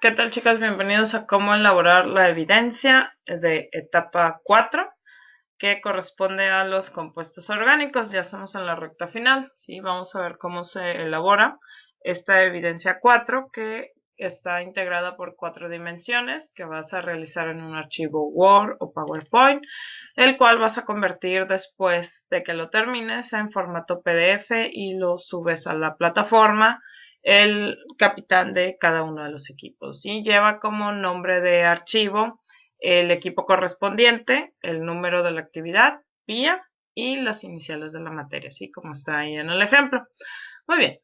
¿Qué tal, chicas? Bienvenidos a cómo elaborar la evidencia de etapa 4, que corresponde a los compuestos orgánicos. Ya estamos en la recta final, ¿sí? Vamos a ver cómo se elabora esta evidencia 4, que está integrada por 4 dimensiones que vas a realizar en un archivo Word o PowerPoint, el cual vas a convertir después de que lo termines en formato PDF y lo subes a la plataforma el capitán de cada uno de los equipos, y lleva como nombre de archivo el equipo correspondiente, el número de la actividad, vía y las iniciales de la materia, así como está ahí en el ejemplo. Muy bien.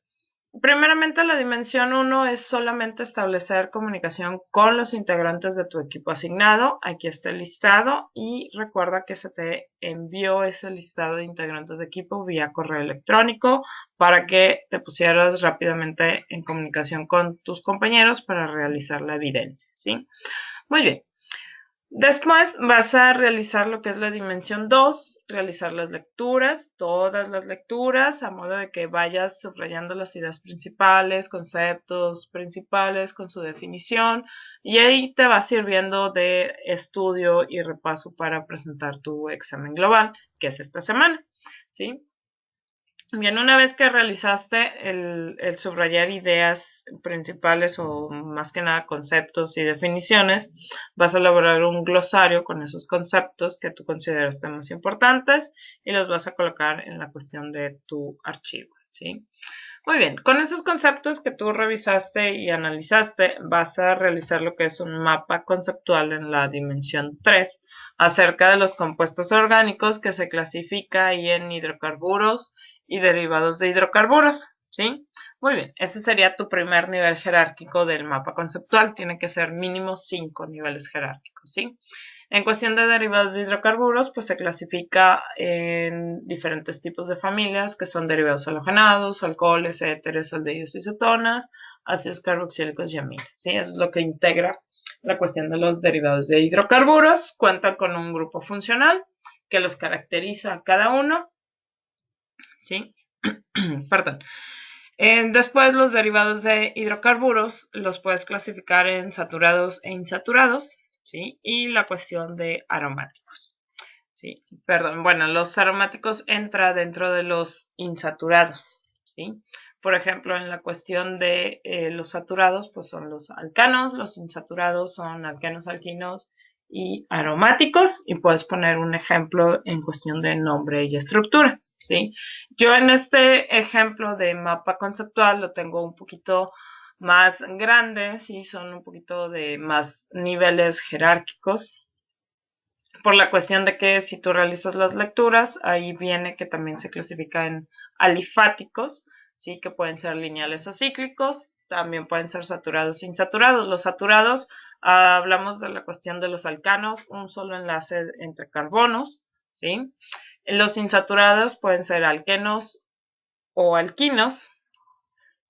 Primeramente, la dimensión 1 es solamente establecer comunicación con los integrantes de tu equipo asignado. Aquí está el listado y recuerda que se te envió ese listado de integrantes de equipo vía correo electrónico para que te pusieras rápidamente en comunicación con tus compañeros para realizar la evidencia, ¿sí? Muy bien. Después vas a realizar lo que es la dimensión 2, realizar las lecturas, todas las lecturas, a modo de que vayas subrayando las ideas principales, conceptos principales con su definición, y ahí te va sirviendo de estudio y repaso para presentar tu examen global, que es esta semana, ¿sí? Bien, una vez que realizaste el subrayar ideas principales o más que nada conceptos y definiciones, vas a elaborar un glosario con esos conceptos que tú consideras temas importantes y los vas a colocar en la cuestión de tu archivo, ¿sí? Muy bien, con esos conceptos que tú revisaste y analizaste, vas a realizar lo que es un mapa conceptual en la dimensión 3 acerca de los compuestos orgánicos que se clasifica ahí en hidrocarburos y derivados de hidrocarburos, ¿sí? Muy bien, ese sería tu primer nivel jerárquico del mapa conceptual. Tiene que ser mínimo 5 niveles jerárquicos, ¿sí? En cuestión de derivados de hidrocarburos, pues se clasifica en diferentes tipos de familias, que son derivados halogenados, alcoholes, éteres, aldehídos y cetonas, ácidos carboxílicos y aminas, ¿sí? Eso es lo que integra la cuestión de los derivados de hidrocarburos. Cuentan con un grupo funcional que los caracteriza a cada uno, ¿sí? Perdón. Después, los derivados de hidrocarburos los puedes clasificar en saturados e insaturados, ¿sí? Y la cuestión de aromáticos, ¿sí? Perdón, bueno, los aromáticos entra dentro de los insaturados, ¿sí? Por ejemplo, en la cuestión de los saturados, pues son los alcanos, los insaturados son alquenos, alquinos y aromáticos, y puedes poner un ejemplo en cuestión de nombre y estructura, ¿sí? Yo en este ejemplo de mapa conceptual lo tengo un poquito más grande, ¿sí? Son un poquito de más niveles jerárquicos, por la cuestión de que si tú realizas las lecturas, ahí viene que también se clasifica en alifáticos, ¿sí? Que pueden ser lineales o cíclicos, también pueden ser saturados e insaturados. Los saturados, hablamos de la cuestión de los alcanos, un solo enlace entre carbonos, ¿sí? Los insaturados pueden ser alquenos o alquinos,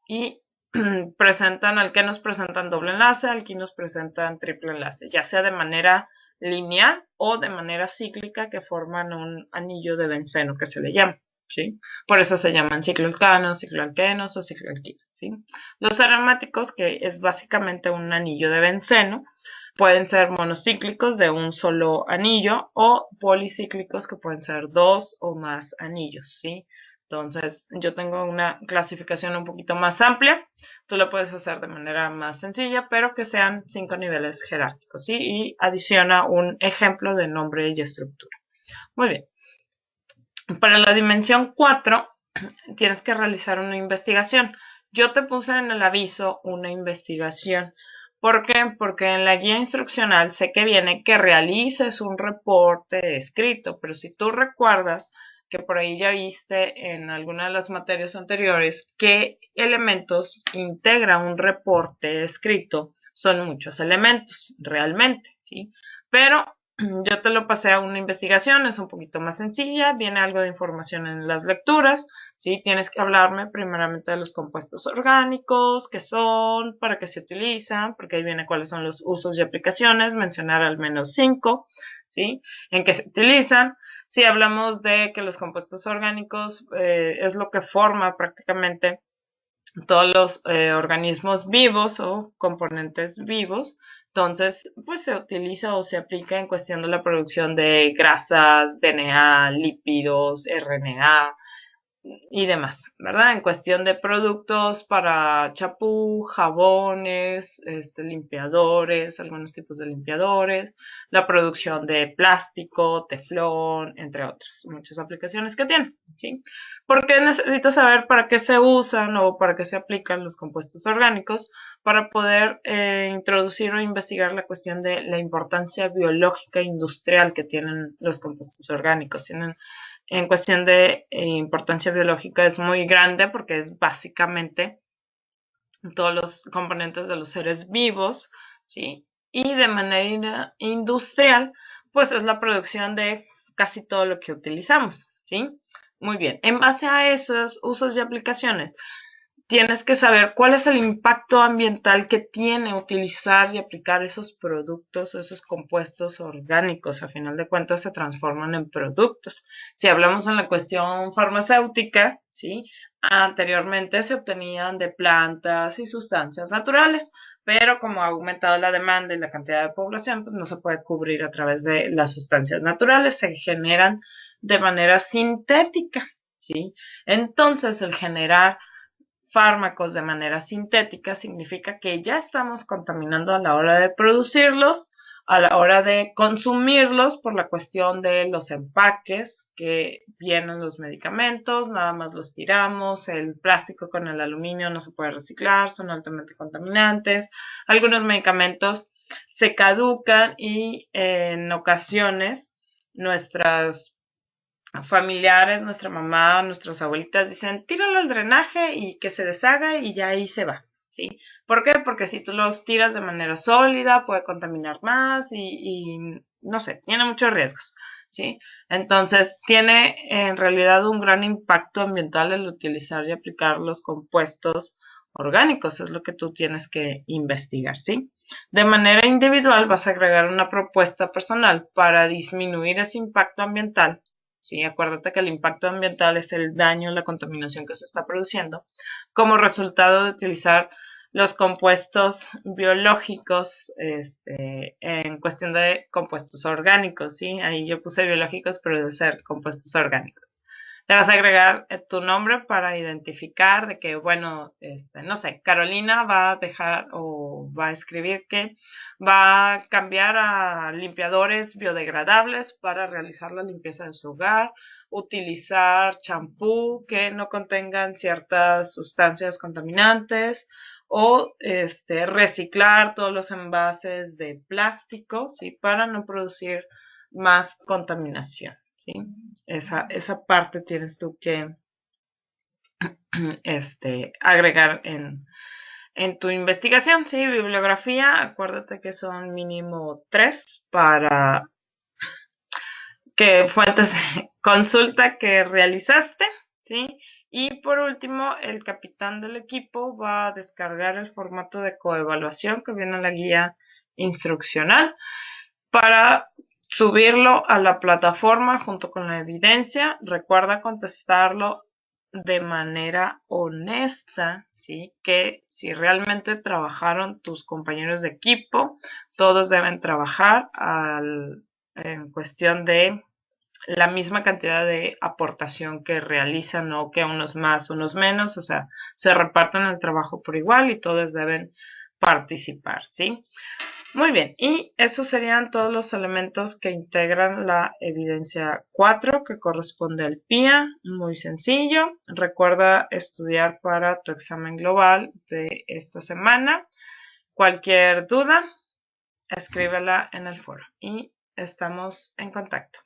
y alquenos presentan doble enlace, alquinos presentan triple enlace, ya sea de manera lineal o de manera cíclica, que forman un anillo de benceno que se le llama, ¿sí? Por eso se llaman cicloalcanos, cicloalquenos o cicloalquinos, ¿sí? Los aromáticos, que es básicamente un anillo de benceno, pueden ser monocíclicos de un solo anillo o policíclicos, que pueden ser dos o más anillos, ¿sí? Entonces, yo tengo una clasificación un poquito más amplia. Tú lo puedes hacer de manera más sencilla, pero que sean 5 niveles jerárquicos, ¿sí? Y adiciona un ejemplo de nombre y estructura. Muy bien. Para la dimensión 4, tienes que realizar una investigación. Yo te puse en el aviso una investigación. ¿Por qué? Porque en la guía instruccional sé que viene que realices un reporte escrito, pero si tú recuerdas que por ahí ya viste en alguna de las materias anteriores qué elementos integra un reporte escrito, son muchos elementos, realmente, ¿sí? Pero yo te lo pasé a una investigación, es un poquito más sencilla, viene algo de información en las lecturas, ¿sí? Tienes que hablarme primeramente de los compuestos orgánicos, qué son, para qué se utilizan, porque ahí viene cuáles son los usos y aplicaciones, mencionar al menos 5, ¿sí? En qué se utilizan. Si hablamos de que los compuestos orgánicos es lo que forma prácticamente todos los organismos vivos o componentes vivos. Entonces, pues se utiliza o se aplica en cuestión de la producción de grasas, DNA, lípidos, RNA, y demás, ¿verdad? En cuestión de productos para champú, jabones, limpiadores, algunos tipos de limpiadores, la producción de plástico, teflón, entre otras, muchas aplicaciones que tienen, ¿sí? Porque necesitas saber para qué se usan o para qué se aplican los compuestos orgánicos para poder introducir o investigar la cuestión de la importancia biológica e industrial que tienen los compuestos orgánicos. Tienen en cuestión de importancia biológica es muy grande porque es básicamente todos los componentes de los seres vivos, ¿sí? Y de manera industrial, pues es la producción de casi todo lo que utilizamos, ¿sí? Muy bien, en base a esos usos y aplicaciones, tienes que saber cuál es el impacto ambiental que tiene utilizar y aplicar esos productos o esos compuestos orgánicos. A final de cuentas se transforman en productos. Si hablamos en la cuestión farmacéutica, ¿sí? Anteriormente se obtenían de plantas y sustancias naturales, pero como ha aumentado la demanda y la cantidad de población, pues no se puede cubrir a través de las sustancias naturales, se generan de manera sintética, ¿sí? Entonces, el generar fármacos de manera sintética significa que ya estamos contaminando a la hora de producirlos, a la hora de consumirlos por la cuestión de los empaques que vienen los medicamentos, nada más los tiramos, el plástico con el aluminio no se puede reciclar, son altamente contaminantes, algunos medicamentos se caducan y en ocasiones nuestras familiares, nuestra mamá, nuestras abuelitas dicen, tíralo al drenaje y que se deshaga y ya ahí se va, ¿sí? ¿Por qué? Porque si tú los tiras de manera sólida puede contaminar más y no sé, tiene muchos riesgos, ¿sí? Entonces tiene en realidad un gran impacto ambiental el utilizar y aplicar los compuestos orgánicos, es lo que tú tienes que investigar, ¿sí? De manera individual vas a agregar una propuesta personal para disminuir ese impacto ambiental. Sí, acuérdate que el impacto ambiental es el daño, la contaminación que se está produciendo como resultado de utilizar los compuestos biológicos en cuestión de compuestos orgánicos, ¿sí? Ahí yo puse biológicos, pero debe ser compuestos orgánicos. Le vas a agregar tu nombre para identificar de que, bueno, no sé, Carolina va a dejar o va a escribir que va a cambiar a limpiadores biodegradables para realizar la limpieza de su hogar, utilizar champú que no contengan ciertas sustancias contaminantes o reciclar todos los envases de plástico, ¿sí? Para no producir más contaminación. ¿Sí? Esa parte tienes tú que agregar en tu investigación, ¿sí? Bibliografía, acuérdate que son mínimo 3 para que fuentes de consulta que realizaste, ¿sí? Y por último, el capitán del equipo va a descargar el formato de coevaluación que viene en la guía instruccional para subirlo a la plataforma junto con la evidencia. Recuerda contestarlo de manera honesta, ¿sí? Que si realmente trabajaron tus compañeros de equipo, todos deben trabajar en cuestión de la misma cantidad de aportación que realizan, no que unos más, unos menos, o sea, se reparten el trabajo por igual y todos deben participar, ¿sí? Muy bien, y esos serían todos los elementos que integran la evidencia 4 que corresponde al PIA, muy sencillo. Recuerda estudiar para tu examen global de esta semana. Cualquier duda, escríbela en el foro y estamos en contacto.